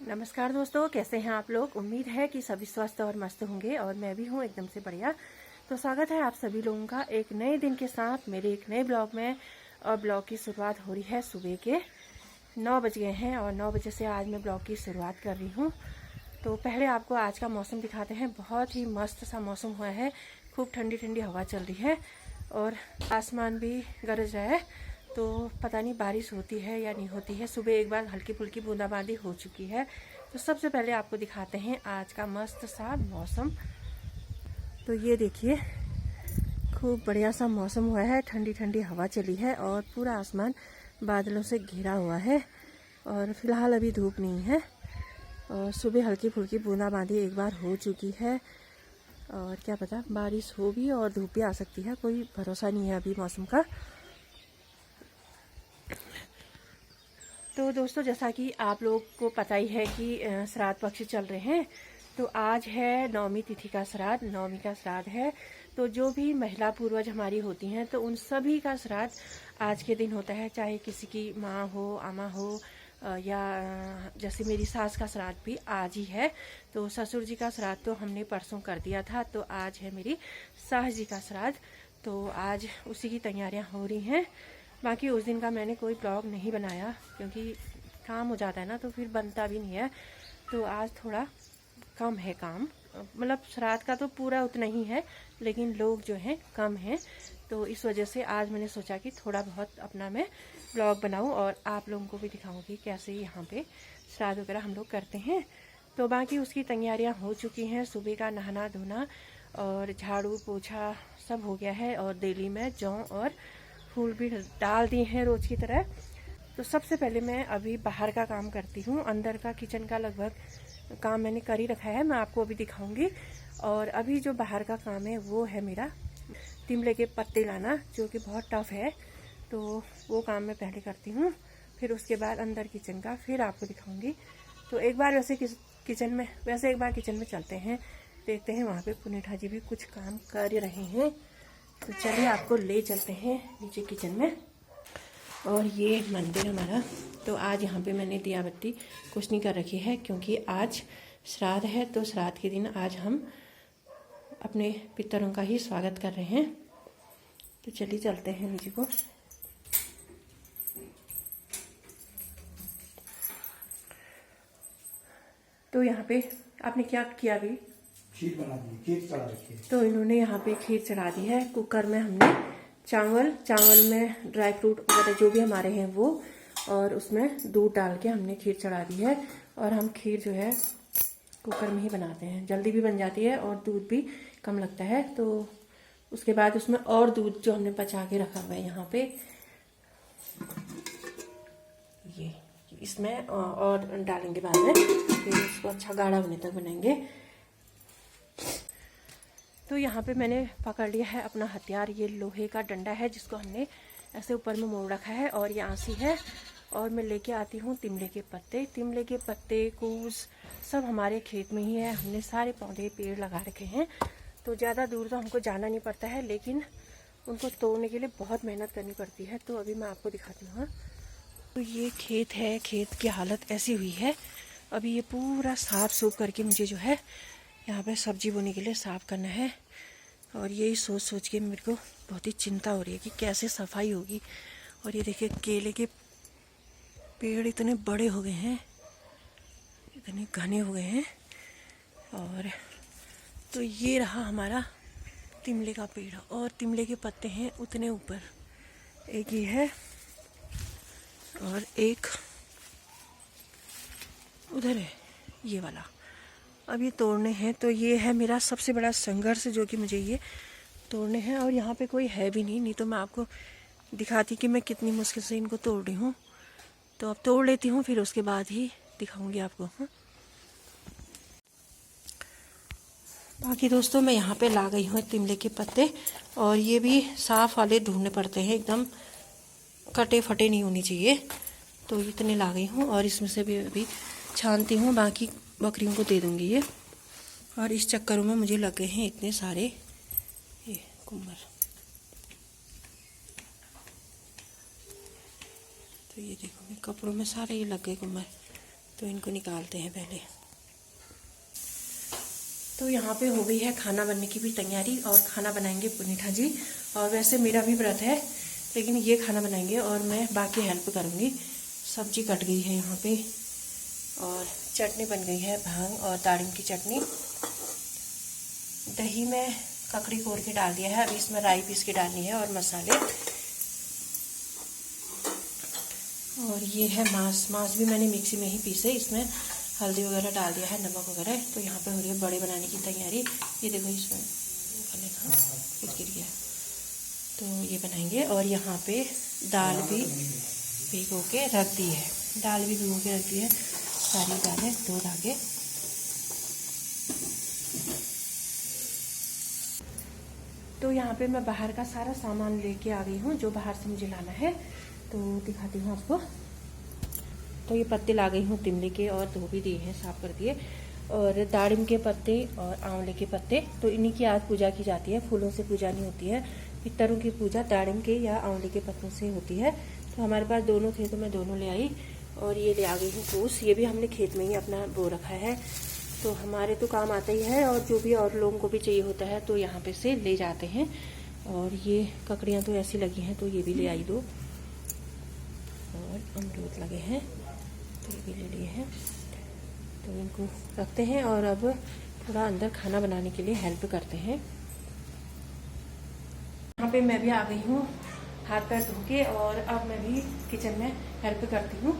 नमस्कार दोस्तों, कैसे हैं आप लोग। उम्मीद है कि सभी स्वस्थ और मस्त होंगे और मैं भी हूँ एकदम से बढ़िया। तो स्वागत है आप सभी लोगों का एक नए दिन के साथ मेरे एक नए ब्लॉग में। और ब्लॉग की शुरुआत हो रही है सुबह के 9 बज गए हैं और 9 बजे से आज मैं ब्लॉग की शुरुआत कर रही हूँ। तो पहले आपको आज का मौसम दिखाते हैं। बहुत ही मस्त सा मौसम हुआ है, खूब ठंडी ठंडी हवा चल रही है और आसमान भी गरज रहा है। तो पता नहीं बारिश होती है या नहीं होती है। सुबह एक बार हल्की फुल्की बूंदाबांदी हो चुकी है। तो सबसे पहले आपको दिखाते हैं आज का मस्त सा मौसम। तो ये देखिए, खूब बढ़िया सा मौसम हुआ है, ठंडी ठंडी हवा चली है और पूरा आसमान बादलों से घिरा हुआ है। और फिलहाल अभी धूप नहीं है और सुबह हल्की फुल्की बूंदाबांदी एक बार हो चुकी है। और क्या पता बारिश हो भी और धूप भी आ सकती है, कोई भरोसा नहीं है अभी मौसम का। तो दोस्तों, जैसा कि आप लोग को पता ही है कि श्राद्ध पक्ष चल रहे हैं। तो आज है नवमी तिथि का श्राद्ध, नवमी का श्राद्ध है। तो जो भी महिला पूर्वज हमारी होती हैं तो उन सभी का श्राद्ध आज के दिन होता है। चाहे किसी की माँ हो, आमा हो या जैसे मेरी सास का श्राद्ध भी आज ही है। तो ससुर जी का श्राद्ध तो हमने परसों कर दिया था, तो आज है मेरी सास जी का श्राद्ध। तो आज उसी की तैयारियां हो रही हैं। बाकी उस दिन का मैंने कोई ब्लॉग नहीं बनाया क्योंकि काम हो जाता है ना, तो फिर बनता भी नहीं है। तो आज थोड़ा कम है काम, मतलब श्राद्ध का तो पूरा उतना ही है लेकिन लोग जो हैं कम हैं। तो इस वजह से आज मैंने सोचा कि थोड़ा बहुत अपना मैं ब्लॉग बनाऊं और आप लोगों को भी दिखाऊंगी कैसे यहाँ पे श्राद्ध वगैरह हम लोग करते हैं। तो बाकी उसकी तैयारियाँ हो चुकी हैं। सुबह का नहाना धोना और झाड़ू पोछा सब हो गया है और डेली में जौ और फूल भी डाल दिए हैं रोज की तरह। तो सबसे पहले मैं अभी बाहर का काम करती हूँ। अंदर का किचन का लगभग काम मैंने कर ही रखा है, मैं आपको अभी दिखाऊंगी। और अभी जो बाहर का काम है वो है मेरा तिमले के पत्ते लाना, जो कि बहुत टफ है। तो वो काम मैं पहले करती हूँ, फिर उसके बाद अंदर किचन का फिर आपको दिखाऊंगी। तो एक बार वैसे एक बार किचन में चलते हैं, देखते हैं वहाँ पे पुनीठा जी भी कुछ काम कर रहे हैं। तो चलिए आपको ले चलते हैं नीचे किचन में। और ये मंदिर हमारा, तो आज यहाँ पे मैंने दिया बत्ती कुछ नहीं कर रखी है क्योंकि आज श्राद्ध है। तो श्राद्ध के दिन आज हम अपने पितरों का ही स्वागत कर रहे हैं। तो चलिए चलते हैं नीचे को। तो यहाँ पे आपने क्या किया अभी? खीर बना दी, खीर चढ़ा रखी है। तो इन्होंने यहाँ पे खीर चढ़ा दी है। कुकर में हमने चावल में ड्राई फ्रूट वगैरह जो भी हमारे हैं वो, और उसमें दूध डाल के हमने खीर चढ़ा दी है। और हम खीर जो है कुकर में ही बनाते हैं, जल्दी भी बन जाती है और दूध भी कम लगता है। तो उसके बाद उसमें और दूध जो हमने बचा के रखा हुआ है यहाँ पे, ये इसमें और डालेंगे बाद में, फिर उसको अच्छा गाढ़ा होने तक बनाएंगे। तो यहाँ पे मैंने पकड़ लिया है अपना हथियार, ये लोहे का डंडा है जिसको हमने ऐसे ऊपर में मोड़ रखा है और ये आंसी है। और मैं लेके आती हूँ तिमले के पत्ते कूस सब हमारे खेत में ही है। हमने सारे पौधे पेड़ लगा रखे हैं, तो ज़्यादा दूर तो हमको जाना नहीं पड़ता है, लेकिन उनको तोड़ने के लिए बहुत मेहनत करनी पड़ती है। तो अभी मैं आपको दिखाती हूँ। तो ये खेत है, खेत की हालत ऐसी हुई है। अभी ये पूरा साफ सूफ करके मुझे जो है यहाँ पे सब्जी बोने के लिए साफ़ करना है। और यही सोच सोच के मेरे को बहुत ही चिंता हो रही है कि कैसे सफाई होगी। और ये देखिए केले के पेड़ इतने बड़े हो गए हैं, इतने घने हो गए हैं। और तो ये रहा हमारा तिमले का पेड़ और तिमले के पत्ते हैं उतने ऊपर, एक ये है और एक उधर है ये वाला। अब ये तोड़ने हैं, तो ये है मेरा सबसे बड़ा संघर्ष जो कि मुझे ये तोड़ने हैं। और यहाँ पे कोई है भी नहीं तो मैं आपको दिखाती कि मैं कितनी मुश्किल से इनको तोड़ रही हूँ। तो अब तोड़ लेती हूँ, फिर उसके बाद ही दिखाऊंगी आपको। हाँ, बाकी दोस्तों मैं यहाँ पे ला गई हूँ तिमले के पत्ते, और ये भी साफ वाले ढूंढने पड़ते हैं, एकदम कटे फटे नहीं होने चाहिए। तो इतने ला गई हूँ और इसमें से भी अभी छानती हूँ, बाकी बकरियों को दे दूँगी ये। और इस चक्करों में मुझे लग गए हैं इतने सारे ये कुम्मर। तो ये देखो कपड़ों में सारे ये लग गए कुम्मर। तो इनको निकालते हैं पहले। तो यहाँ पे हो गई है खाना बनने की भी तैयारी और खाना बनाएंगे पुनीता जी। और वैसे मेरा भी व्रत है लेकिन ये खाना बनाएंगे और मैं बाकी हेल्प करूँगी। सब्जी कट गई है यहाँ पे और चटनी बन गई है भांग और दाड़िम की चटनी। दही में ककड़ी कोर के डाल दिया है, अभी इसमें राई पीस के डालनी है और मसाले। और ये है मांस भी मैंने मिक्सी में ही पीसे, इसमें हल्दी वगैरह डाल दिया है, नमक वगैरह। तो यहाँ पे हो रही है बड़े बनाने की तैयारी। ये देखो इसमें कुछ गिर गया, तो ये बनाएंगे। और यहाँ पे दाल भी भिगो के रख दी है, दाल भी भिगो के रख दी है, सारी दालें धो धागे। तो यहाँ पे मैं बाहर का सारा सामान लेके आ गई हूँ जो बाहर से मुझे लाना है, तो दिखाती हूँ आपको। तो ये पत्ते ला गई हूँ तिमले के और धो भी दिए हैं, साफ कर दिए। और दाड़िम के पत्ते और आंवले के पत्ते, तो इन्हीं की आज पूजा की जाती है। फूलों से पूजा नहीं होती है, पितरों की पूजा दाड़िम के या आंवले के पत्तों से होती है। तो हमारे पास दोनों थे तो मैं दोनों ले आई। और ये ले आ गई हूँ कूस, ये भी हमने खेत में ही अपना बो रखा है, तो हमारे तो काम आता ही है। और जो भी और लोगों को भी चाहिए होता है तो यहाँ पे से ले जाते हैं। और ये ककड़ियाँ तो ऐसी लगी हैं तो ये भी ले आई दो। और अमरूद लगे हैं तो ये भी ले लिए हैं, तो इनको रखते हैं। और अब थोड़ा अंदर खाना बनाने के लिए हेल्प करते हैं। यहाँ पे मैं भी आ गई हूँ हाथ पैर धो के, और अब मैं भी किचन में हेल्प करती हूँ।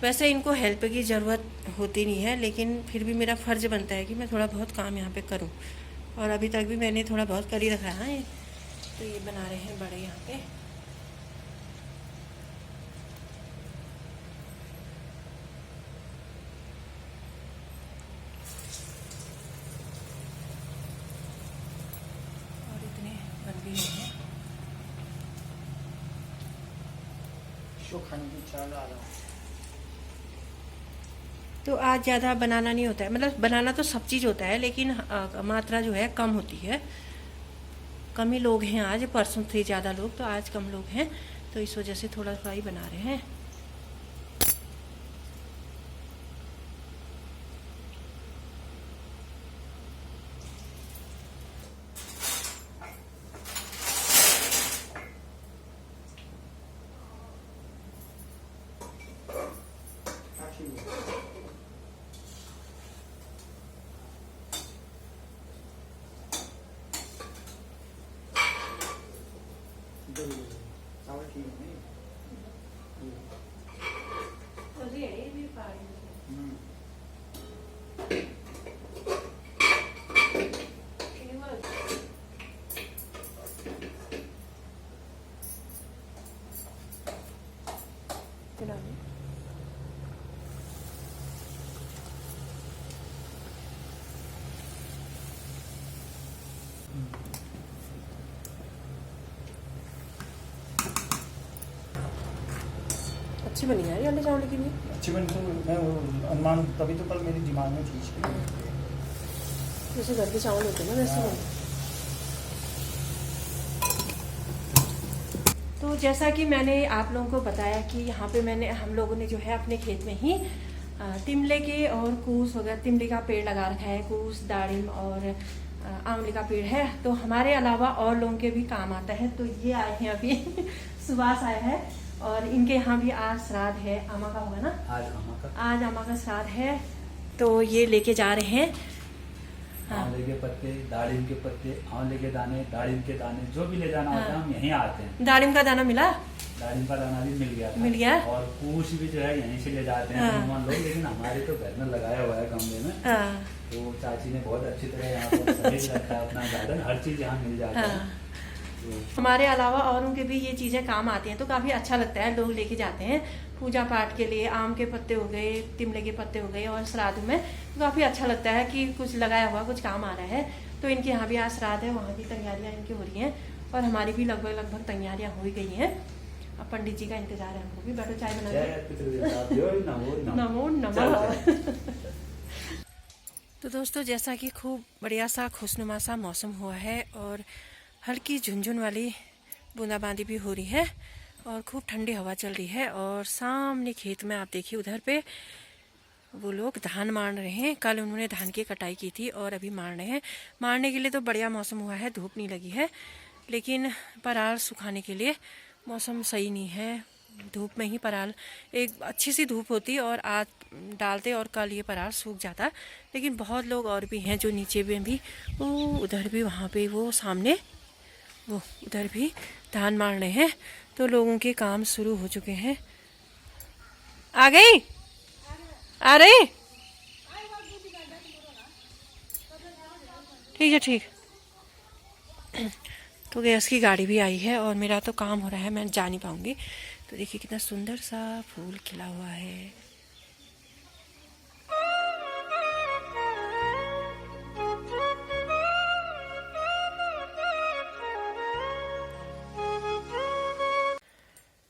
वैसे इनको हेल्प की ज़रूरत होती नहीं है, लेकिन फिर भी मेरा फ़र्ज बनता है कि मैं थोड़ा बहुत काम यहाँ पे करूँ। और अभी तक भी मैंने थोड़ा बहुत कर ही रखा है। तो ये बना रहे हैं बड़े यहाँ पे। और इतने बन भी हैं। तो आज ज़्यादा बनाना नहीं होता है, मतलब बनाना तो सब चीज़ होता है, लेकिन मात्रा जो है कम होती है। कम ही लोग हैं आज, परसों थे ज़्यादा लोग, तो आज कम लोग हैं, तो इस वजह से थोड़ा थोड़ा ही बना रहे हैं। अच्छी बनी है ये चावल की भी, अच्छी बनी। तो मैं अनुमान तभी तो कल मेरे दिमाग में थी इसकी। जैसे घर के चावल होते हैं ना वैसे बनी। तो जैसा कि मैंने आप लोगों को बताया कि यहाँ पे हम लोगों ने जो है अपने खेत में ही तिमले के और कूस वगैरह, तिमले का पेड़ लगा रखा है, कूस दाड़िम और आंवले का पेड़ है। तो हमारे अलावा और लोगों के भी काम आता है। तो ये आए हैं अभी सुभाष आया है, और इनके यहाँ भी आज श्राद्ध है। आमा का होगा ना, आज आमा का श्राद्ध है, तो ये लेके जा रहे हैं। आंवले के पत्ते, दाड़िम के पत्ते, आंवले के दाने, दाड़िम के दाने, जो भी ले जाना होता है हम यहीं आते हैं। दाड़िम का दाना मिला, दाड़िम का दाना भी मिल गया था। मिल गया। और कूश भी जो है यहीं से ले जाते हैं मेहमान लोग, लेकिन हमारे तो घर में लगाया हुआ है गमले में। तो चाची ने बहुत अच्छी तरह यहाँ पर सहेज रखा है अपना गार्डन, हर चीज यहाँ मिल जाता है। हमारे अलावा औरों के भी ये चीज़ें काम आती हैं, तो काफ़ी अच्छा लगता है। लोग लेके जाते हैं पूजा पाठ के लिए। आम के पत्ते हो गए, तिमले के पत्ते हो गए, और श्राद्ध में तो काफ़ी अच्छा लगता है कि कुछ लगाया हुआ, कुछ काम आ रहा है। तो इनके यहाँ भी आज श्राद्ध है, वहाँ की तैयारियाँ इनकी हो रही हैं, और हमारी भी लगभग तैयारियाँ हो ही गई हैं। अब पंडित जी का इंतजार है हमको भी। बैठो चाय बना। नमो नमः। तो दोस्तों, जैसा कि खूब बढ़िया सा खुशनुमा सा मौसम हुआ है, और हल्की झुनझुन वाली बूंदाबांदी भी हो रही है, और खूब ठंडी हवा चल रही है। और सामने खेत में आप देखिए उधर पे वो लोग धान मार रहे हैं। कल उन्होंने धान की कटाई की थी और अभी मार रहे हैं। मारने के लिए तो बढ़िया मौसम हुआ है, धूप नहीं लगी है, लेकिन पराल सुखाने के लिए मौसम सही नहीं है। धूप में ही पराल, एक अच्छी सी धूप होती और आज डालते और कल ये पराल सूख जाता। लेकिन बहुत लोग और भी हैं जो नीचे में भी, वो उधर भी, वहाँ पे वो सामने वो उधर भी धान मार रहे हैं। तो लोगों के काम शुरू हो चुके हैं। आ गई, आ रही, ठीक है, ठीक। तो गैस की गाड़ी भी आई है और मेरा तो काम हो रहा है, मैं जा नहीं पाऊंगी। तो देखिए कितना सुंदर सा फूल खिला हुआ है।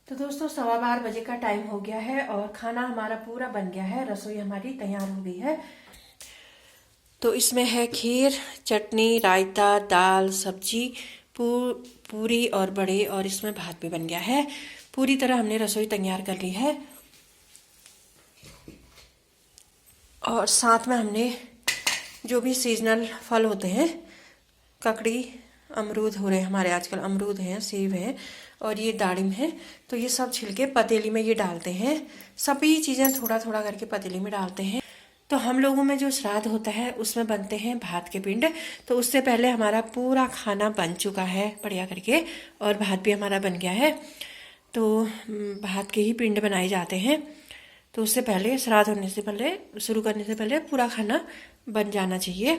तो दोस्तों 12:15 बजे का टाइम हो गया है और खाना हमारा पूरा बन गया है, रसोई हमारी तैयार हो गई है। तो इसमें है खीर, चटनी, रायता, दाल, सब्जी, पूरी और बड़े, और इसमें भात भी बन गया है। पूरी तरह हमने रसोई तैयार कर ली है। और साथ में हमने जो भी सीजनल फल होते हैं, ककड़ी, अमरूद हो रहे हैं हमारे आजकल, अमरूद हैं, सेब हैं और ये दाड़िम है, तो ये सब छिलके पतीली में ये डालते हैं। सभी चीज़ें थोड़ा थोड़ा करके पतीली में डालते हैं। तो हम लोगों में जो श्राद्ध होता है उसमें बनते हैं भात के पिंड। तो उससे पहले हमारा पूरा खाना बन चुका है बढ़िया करके, और भात भी हमारा बन गया है। तो भात के ही पिंड बनाए जाते हैं। तो उससे पहले, श्राद्ध होने से पहले, शुरू करने से पहले पूरा खाना बन जाना चाहिए।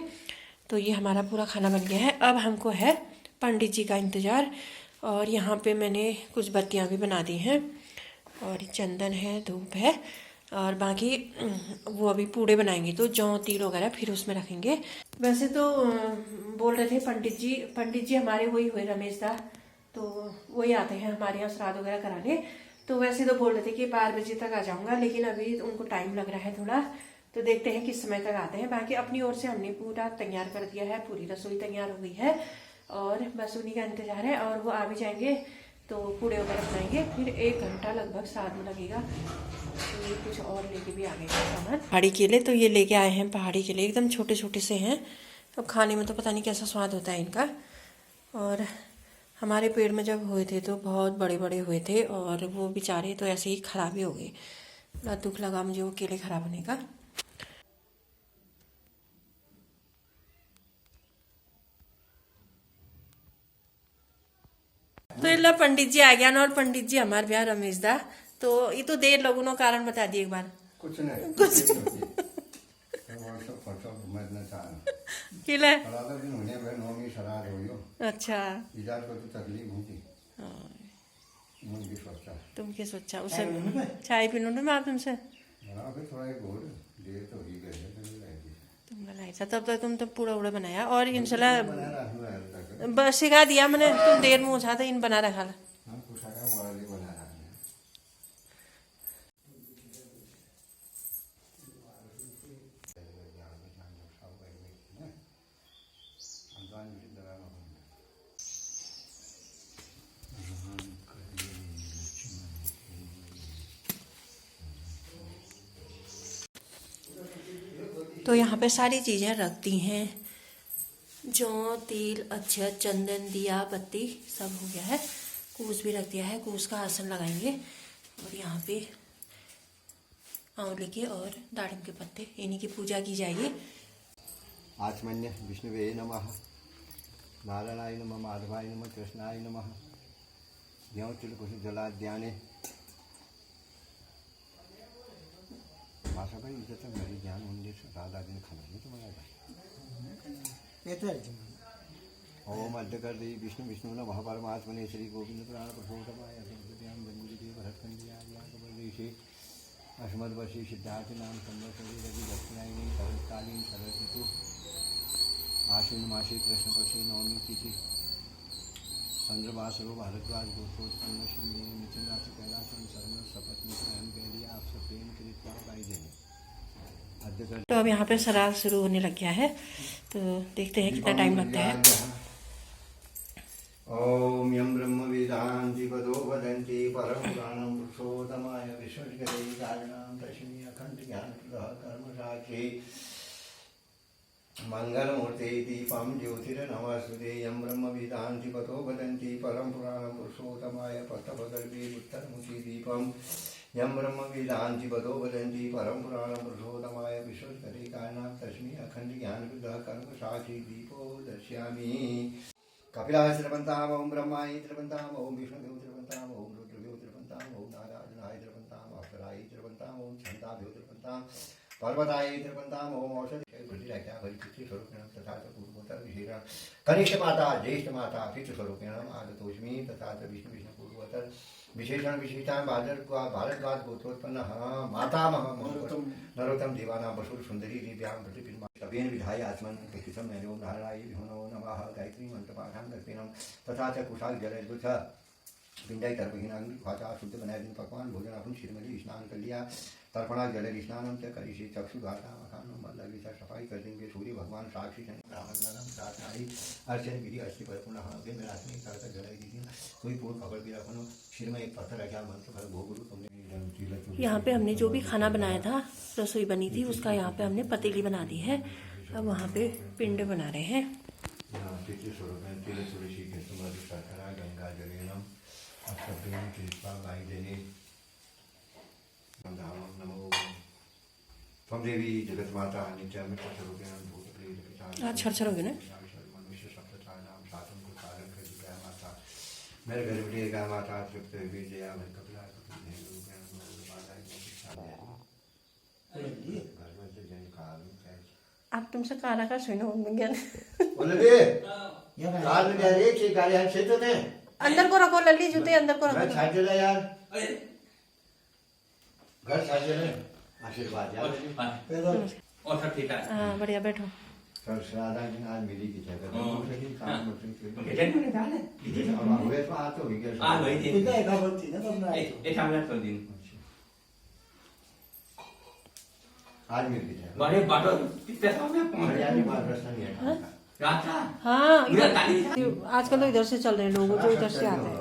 तो ये हमारा पूरा खाना बन गया है। अब हमको है पंडित जी का इंतज़ार। और यहाँ पे मैंने कुछ बत्तियाँ भी बना दी हैं और चंदन है, धूप है, और बाकी वो अभी पूड़े बनाएंगे तो जौ तिल वगैरह फिर उसमें रखेंगे। वैसे तो बोल रहे थे पंडित जी हमारे वही हुए रमेश दा, तो वही आते हैं हमारे यहाँ श्राद्ध वगैरह कराने। तो वैसे तो बोल रहे थे कि 12 बजे तक आ जाऊँगा, लेकिन अभी उनको टाइम लग रहा है थोड़ा, तो देखते हैं किस समय तक आते हैं। बाकी अपनी ओर से हमने पूरा तैयार कर दिया है, पूरी रसोई तैयार हो गई है और बस उन्हीं का इंतजार है। और वो आ भी जाएंगे तो पूड़े वगैरह बनाएंगे, फिर 1 घंटा लगभग साथ में लगेगा। तो ये कुछ और लेके भी आ गए सामान पहाड़ी केले। तो ये लेके आए हैं पहाड़ी केले, एकदम छोटे छोटे से हैं। अब खाने में तो पता नहीं कैसा स्वाद होता है इनका। और हमारे पेड़ में जब हुए थे तो बहुत बड़े बड़े हुए थे और वो बेचारे तो ऐसे ही खराब ही हो गए। बड़ा दुख लगा मुझे वो केले खराब होने का। तो इला पंडित जी आ गया ना, और पंडित जी हमारे ब्याह रमेश दा। तो ये तो देर लोगों ने कारण बता दिए एक बार। कुछ नहीं, कुछ किला दिन होने में नौमी श्राद्ध हो। अच्छा, इजाज को तो तकलीफ होती। तुम क्या सोचा उसे चाय पीनू ना मैं तुमसे। थोड़ा एक और देर तो ही गई है तुम लाई था तब तक तुम तो पूरा उड़ा बनाया और इंशाल्लाह बस सिखा दिया मैंने। तुम देर में उठा था इन बना रखा था। तो यहाँ पे सारी चीज़ें रख दी हैं, जौ, तिल, अक्षत, चंदन, दिया, बत्ती सब हो गया है। कूस भी रख दिया है, कूस का आसन लगाएंगे। और यहाँ पे आंवले के और दाड़िम के पत्ते, इन्हीं की पूजा की जाएगी। आचमन्य विष्णुवे नमः, नारायणाय नमः, माधवाय नमः, कृष्णाय नमः। ज्यों तिलकुश जलाद्याने भाषा भाई इज्जत मेरी ज्ञान मंदिर राधा दिन खनाने तो मजा ओम अद्यकर्दी विष्णु विष्णु न महापरमात्मने श्री गोविंद पुराण पुरुषोत्तमाय ध्यान जन्मूलि भरतखंडियाशी अस्मद्वर्षी सिद्धार्थ नाम संवत्सरी रवि दक्षिणायनी शरत्कालीन शरद ऋतु आश्विन मासी कृष्ण पक्षी नवमी तिथि चंद्रवासरो भारद्वाज गोत्रोत्पन्न शिवने मिथिलास कैलासम शरण सपत्नी स्वयं कह दिया आप सब प्रेम कृत्वा पाई देने। तो अब यहाँ पे श्राद्ध शुरू होने लग गया है, तो देखते हैं कितना टाइम लगता है। ओम यम ब्रह्म वेदांति पदो वदन्ति परम पुराणं पुरुषोत्तमाय विश्वजगते कारणं तस्मै अखंड ज्ञान प्रदाता श्री मंगलमूर्ते दीपं ज्योतिर्नमस्ते यं ब्रह्मविदान्ति पतो वदन्ति परं पुराणं पुरुषोत्तमाय पट्टपदर्भी उत्तरमुखी दीपं यं ब्रह्मविदान्ति पतो वदन्ति परं पुराणं पुरुषोत्तमाय विश्वस्तरीकानां तस्मै अखण्डज्ञानविदः कर्मसाक्षी दीपो दर्शयामि कपिलाय श्रवन्ताम् ॐ ब्रह्माय श्रवन्ताम् ॐ विष्णुभ्यो श्रवन्ताम् ॐ रुद्रभ्यो श्रवन्ताम् ॐ नारायणाय श्रवन्ताम् अप्सराय श्रवन्ताम् ॐ छन्दाभ्यो श्रवन्ताम् पर्वताय श्रवन्ताम् ॐ औषधि स्वरूपेण तथा च पूर्वोत्तर विशेषण कनिष्ठ माता ज्येष्ठ माता पितृस्वरूपेण आगतोऽस्मि तथा च विष्णु पूर्वोत्तर विशेषण विशिष्टां भारद्वाज गोत्रोत्पन्न मातामह नरोत्तम देवानां वसुर सुंदरी दिव्यां प्रतिपिन विधाय आत्मन कृतिसं नैनो नारायणाय विष्णो नमः गायत्री मंत्रपाठां कल्पेनं तथा च कुशाल जलदुथ पिंडाई तर्पहीनां वाचा शुद्ध बनाए दिन पकवान भोजन अपन श्रीमती स्नान कर लिया तर्पणा जल स्नानम च करिष्ये चक्षुघाता मखान मल्लवी से सफाई कर देंगे सूर्य भगवान साक्षी ब्राह्मणम प्रार्थनाई अर्चन विधि अस्थि पर पुनः दिन रात्रि करता जलाई दी कोई पूर्ण खबर भी रखो सिर में एक पत्थर रखा मंत्र पर भोग गुरु तुमने यहाँ पे हमने जो भी खाना बनाया था रसोई बनी थी उसका यहाँ पे हमने पतीली बना दी है। अब वहाँ पे पिंड बना रहे हैं। गंगा जलेनम नमो त्वं देवी जगत माता नित्यामृतस्वरूपेण भूतप्रेत आज छरछर हो गए ना। मनुष्य सप्तचानां सातम को कारण कर दिया माता मेरे घर में गा माता तृप्त विजया मैं कपिला अब तुमसे काला का सुनो ज्ञान बोले दे काल में यार एक ही गाड़ी हम सेतो थे अंदर को रखो लल्ली जूते अंदर को रखो। घर छाड़ दे यार घर छाड़ दे आशीर्वाद यार और सब ठीक है। हाँ बढ़िया बैठो। सर श्राद्धा की आज मिली की जगह मुझे काम मुझे भेटन नहीं डाले अब हुए तो आ तो हो गया आ वही थी ठीक है एक बात थी ना तो अपना एक हमला कर दिन आज मिल गई जगह बड़े बाटो कितने सामने पहुंच यार ये बात रास्ता नहीं है रात था हाँ पूरा काली था। आजकल तो इधर से चल रहे हैं लोग जो इधर से आते हैं।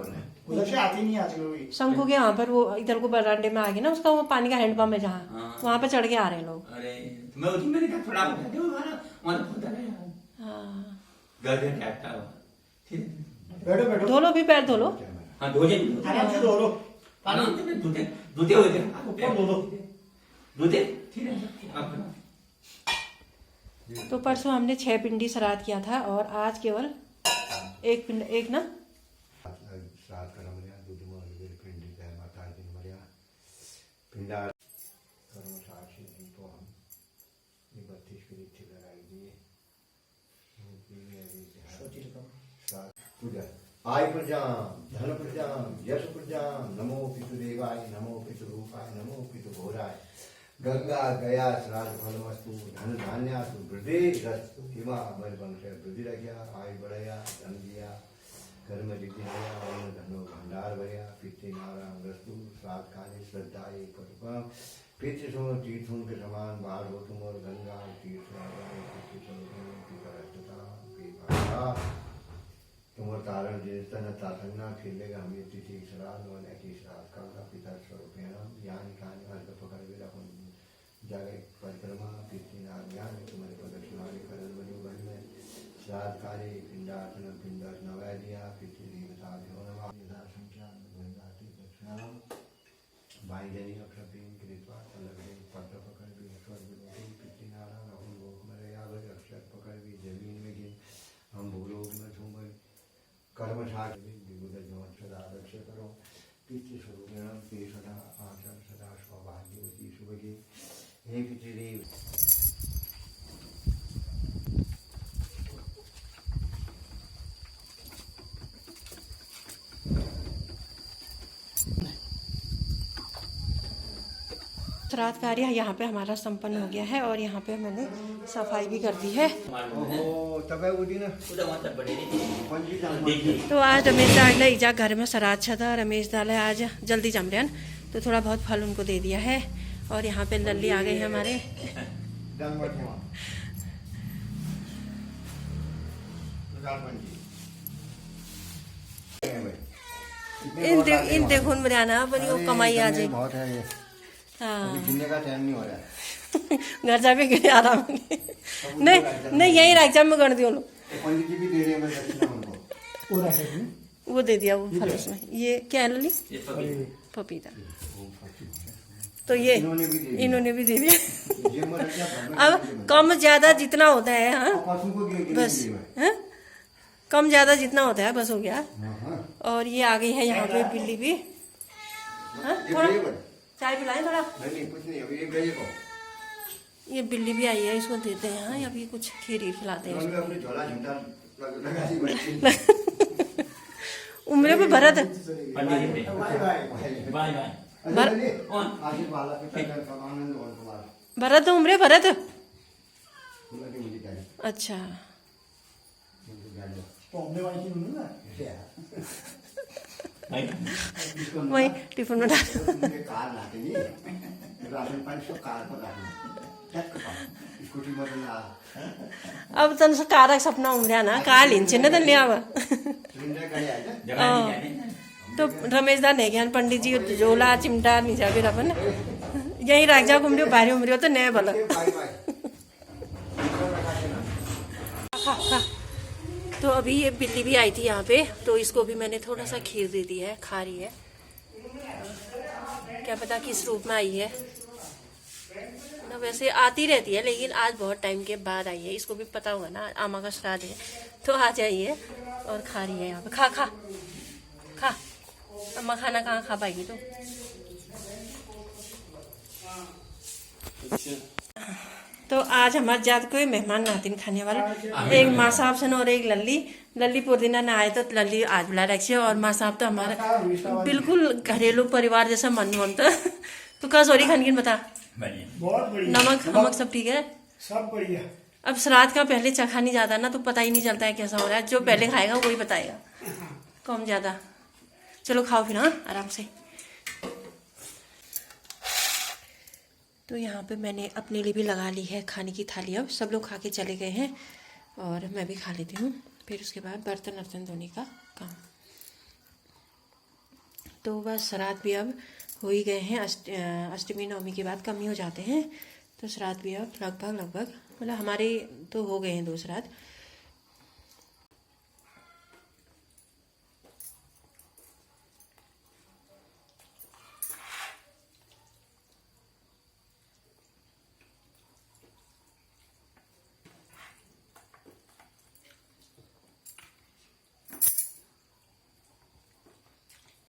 उधर से आती नहीं आजकल कोई शंकु के यहाँ पर वो इधर को बरांडे में आ गए ना उसका वो पानी का हैंडपंप है जहाँ हाँ। वहाँ पे चढ़ के आ रहे हैं लोग। अरे मैं उसी मैंने कहा थोड़ा उठा दे वहां वहां खुदा है हाँ गधे टैपटा ठीक है बैठो बैठो धो लो भी पैर धो लो। हां धो जे आराम से धो लो पानी में दूधे दूधे हो गए ऊपर धो लो दूधे ठीक है अब तो परसों हमने 6 पिंडी श्राद्ध किया था और आज केवल एक पिंड एक ना श्राद्ध करम मरिया दूध में पिंडी का माता दिन मरिया पिंडा कर्म साक्षी दीपो हम ये 32 की रीति लगाई दिए पूजा आय प्रजाम धन प्रजाम यश प्रजाम नमो पितु देवाय नमो पितु रूपाय नमो पितु घोराय गंगा गया श्राद्ध फलमस्तु धन धान्यास्तु वृद्धि रस्तु हिमा बल वंश वृद्धि रखिया आय बढ़या धन दिया कर्म रिद्धि गया अन्न धनो भंडार भया पितृ नारायण रस्तु श्राद्ध काले श्रद्धा एक परिपम पितृ सो तीर्थों के समान बाढ़ हो तुम और गंगा तीर्थ तुम तारण जिन तासंगना खेलेगा हम तिथि श्राद्ध और ऐसी श्राद्ध का पिता स्वरूपेण ज्ञान कान अर्घ पकड़ वे अपन जगह परिक्रमा पितृ ज्ञान तुम्हारे प्रदक्षिणाले करल बनी बन में श्राद्ध कार्य पिंडार्चन पिंडर नवै दिया पितृ देवता नमः संख्या गंगाति दक्षिणाम भाईजनी अक्षर कृत्वा अलग पत्र पकड़ भी अक्षर विलोकी पितृ नारायण हम लोक में यावत अक्षर पकड़ भी जमीन में गिन हम भूलोक में झूमर कर्म साक्षी विबुध जीवन सदा रक्ष करो पितृ स्वरूपेण ते सदा आचरण सदा सौभाग्यवती शुभगे हे पितृदेव श्राद्ध कार्य यहाँ पे हमारा संपन्न हो गया है और यहाँ पे मैंने सफाई भी कर दी है। ओहो तबे उदी ना उधर वहां तक बड़े पंजी जान देखिए तो आज रमेश दाल ने इजा घर में श्राद्ध छा था। रमेश दाल आज जल्दी जम रहे हैं तो थोड़ा बहुत फल उनको दे दिया है और यहाँ पे लल्ली आ गए हैं हमारे। जान बैठो इन देखो मरियाना बड़ी वो कमाई आ जाए। बहुत है ये हाँ गिनने का टाइम नहीं हो रहा है घर जाके गिरे आराम नहीं नहीं यही रख जा, मैं गण दियो लो। पंडित जी भी दे रहे हैं दक्षिणा उनको। वो रखे थे। वो दे दिया वो फल उसमें। ये क्या है लली? ये पपीता। पपीता। तो ये इन्होंने भी दे दिया। ये मर गया अब कम ज्यादा जितना होता है, हाँ पशु को बस, हाँ कम ज्यादा जितना होता है बस हो गया। और ये आ गई है यहाँ पे बिल्ली भी। हाँ थोड़ा चाय पिलाएं थोड़ा। नहीं कुछ नहीं, अभी एक गई को ये बिल्ली भी आई है, इसको देते हैं। हाँ अभी कुछ खीर खिलाते हैं इसको। अपने झोला झुंडा लगा दी बच्ची। उम्र पे भरत पंडित जी बाय बाय बाय बाय। आशीष वाला पिता का समानंद और कुमार भरत उम्र भरत। मुझे मुझे क्या अच्छा पौने वाली की नहीं ना। वही टिफिन में डाल। मुझे कार लाते नहीं राशन पानी सब कार पर रखना टक का स्कूटी में ना अब तन से कारक सपना उम्र ना कार लिंचे न तन लिया हुआ। सिलेंडर का ले आया जगह नहीं है। तो रमेश दा नहीं ज्ञान पंडित जी झोला चिमटा नहीं जा फिर अपन यही रख जा घूम रही बाहरी उमरी हो तो नए भला। बाय बाय तो अभी ये बिल्ली भी आई थी यहाँ पे, तो इसको भी मैंने थोड़ा सा खीर दे दी है, खा रही है। क्या पता किस रूप में आई है ना। वैसे आती रहती है लेकिन आज बहुत टाइम के बाद आई है। इसको भी पता होगा ना आमा का श्राद्ध है, तो आ जाइए और खा रही है यहाँ पे। खा खा खा, अम्मा खाना कहाँ खा पाएगी तो। तो आज हमारे जात कोई मेहमान नातिन खाने वाला, एक माँ साहब सन और एक लल्ली। लल्ली पुदीना ना आए तो लल्ली आज बुला रखी है, और माँ साहब तो हमारा बिल्कुल घरेलू परिवार जैसा मन होता। तो का सॉरी खानगिन बता। बहुत बढ़िया। नमक हमक सब ठीक है? सब बढ़िया। अब श्राद्ध का पहले चखा नहीं जाता ना, तो पता ही नहीं चलता है कैसा हो रहा है। जो पहले खाएगा वही बताएगा कम ज्यादा। चलो खाओ फिर, हाँ आराम से। तो यहाँ पे मैंने अपने लिए भी लगा ली है खाने की थाली। अब सब लोग खा के चले गए हैं और मैं भी खा लेती हूँ, फिर उसके बाद बर्तन वर्तन धोने का काम। तो बस श्राद्ध भी अब हो ही गए हैं। अष्टमी नवमी के बाद कम ही हो जाते हैं, तो श्राद्ध भी अब लगभग मतलब हमारे तो हो गए हैं 2 श्राद्ध।